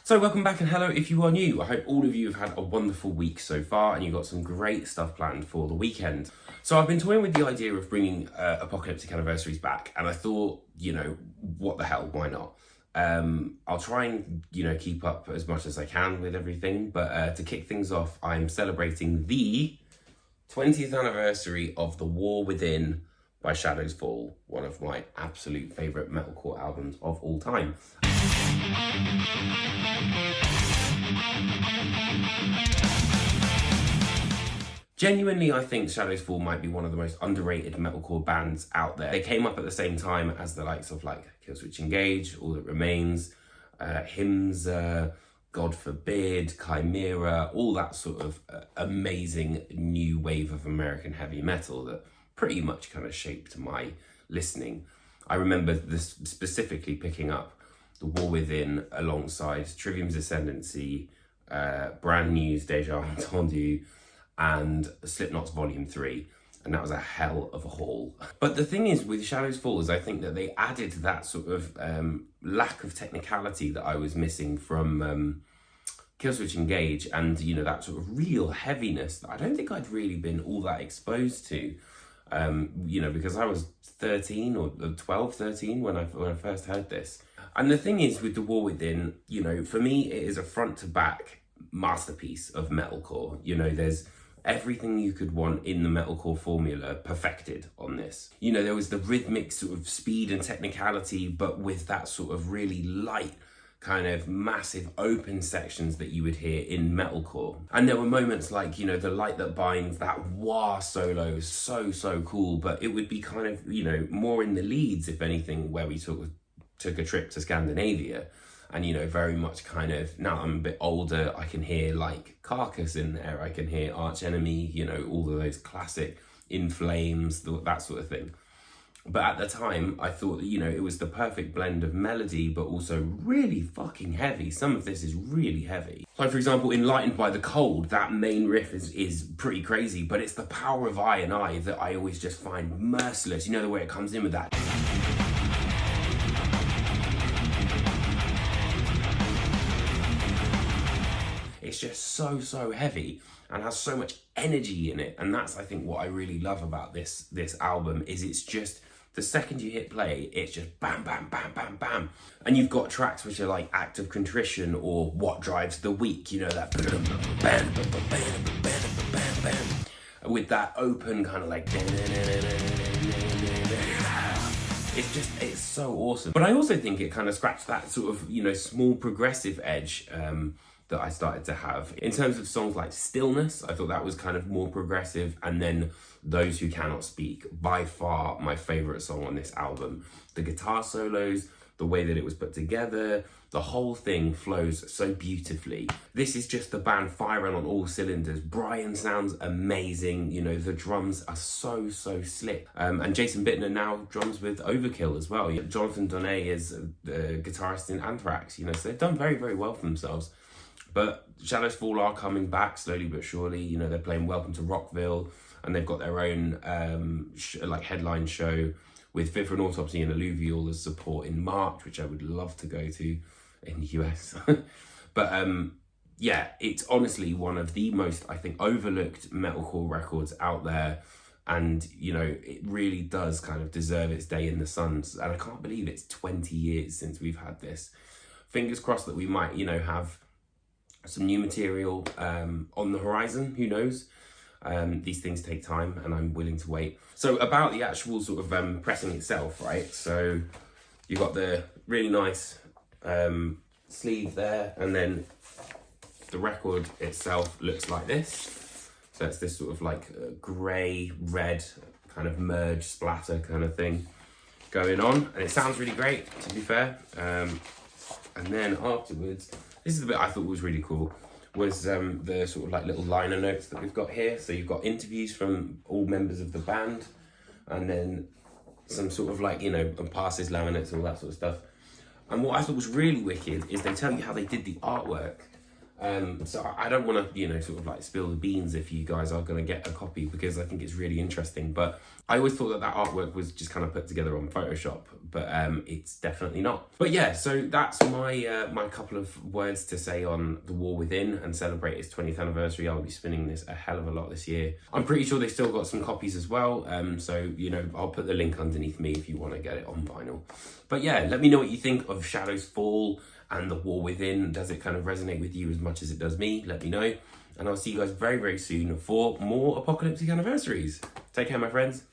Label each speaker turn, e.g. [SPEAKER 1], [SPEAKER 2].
[SPEAKER 1] So welcome back and hello if you are new. I hope all of you have had a wonderful week so far and you've got some great stuff planned for the weekend. So I've been toying with the idea of bringing Apocalyptic Anniversaries back, and I thought, what the hell, why not? I'll try and, keep up as much as I can with everything, but to kick things off, I'm celebrating the 20th anniversary of The War Within by Shadows Fall, one of my absolute favourite metalcore albums of all time. Genuinely, I think Shadows Fall might be one of the most underrated metalcore bands out there. They came up at the same time as the likes of Killswitch Engage, All That Remains, Hymns, God Forbid, Chimera, all that sort of amazing new wave of American heavy metal that pretty much kind of shaped my listening. I remember this specifically picking up The War Within alongside Trivium's Ascendancy, Brand New's Déjà Entendu, and Slipknot's Volume 3, and that was a hell of a haul. But the thing is with Shadows Fall is I think that they added that sort of lack of technicality that I was missing from Killswitch Engage, and that sort of real heaviness that I don't think I'd really been all that exposed to. Because I was 13 or 12, 13 when I first heard this. And the thing is with The War Within, for me, it is a front to back masterpiece of metalcore. There's everything you could want in the metalcore formula perfected on this. There was the rhythmic sort of speed and technicality, but with that sort of really light, kind of massive open sections that you would hear in metalcore. And there were moments like, The Light That Binds, that wah solo is so cool, but it would be kind of, more in the leads, if anything, where we took a trip to Scandinavia. And, very much kind of, now I'm a bit older, I can hear Carcass in there, I can hear Arch Enemy, all of those classic In Flames, that sort of thing. But at the time, I thought that, it was the perfect blend of melody, but also really fucking heavy. Some of this is really heavy. Like, for example, Enlightened by the Cold, that main riff is pretty crazy, but it's the power of I and I that I always just find merciless. The way it comes in with that. It's just so heavy and has so much energy in it. And that's, I think, what I really love about this album is it's just, the second you hit play, it's just bam, bam, bam, bam, bam. And you've got tracks which are like Act of Contrition or What Drives the Weak, that with that open kind of like, it's so awesome. But I also think it kind of scratched that sort of, small progressive edge that I started to have. In terms of songs like Stillness, I thought that was kind of more progressive, and then Those Who Cannot Speak, by far my favourite song on this album. The guitar solos, the way that it was put together, the whole thing flows so beautifully. This is just the band firing on all cylinders. Brian sounds amazing, the drums are so slick. And Jason Bittner now drums with Overkill as well. Jonathan Donnet is the guitarist in Anthrax, so they've done very, very well for themselves. But Shadows Fall are coming back slowly but surely. They're playing Welcome to Rockville, and they've got their own headline show with Fit for an Autopsy and Alluvial as support in March, which I would love to go to in the US. But it's honestly one of the most, I think, overlooked metalcore records out there. And, it really does kind of deserve its day in the sun. And I can't believe it's 20 years since we've had this. Fingers crossed that we might, have some new material on the horizon, who knows? These things take time and I'm willing to wait. So about the actual sort of pressing itself, right? So you got the really nice sleeve there, and then the record itself looks like this. So it's this sort of grey, red kind of merge splatter kind of thing going on. And it sounds really great, to be fair. And then afterwards, this is the bit I thought was really cool, was the sort of little liner notes that we've got here. So you've got interviews from all members of the band, and then some sort of passes, laminates, all that sort of stuff. And what I thought was really wicked is they tell you how they did the artwork So I don't want to, you know, sort of like spill the beans if you guys are going to get a copy, because I think it's really interesting. But I always thought that artwork was just kind of put together on Photoshop, but it's definitely not. But yeah, so that's my my couple of words to say on The War Within and celebrate its 20th anniversary. I'll be spinning this a hell of a lot this year. I'm pretty sure they still got some copies as well. So, you know, I'll put the link underneath me if you want to get it on vinyl. But yeah, let me know what you think of Shadows Fall and The War Within. Does it kind of resonate with you as much as it does me? Let me know. And I'll see you guys very, very soon for more apocalyptic anniversaries. Take care, my friends.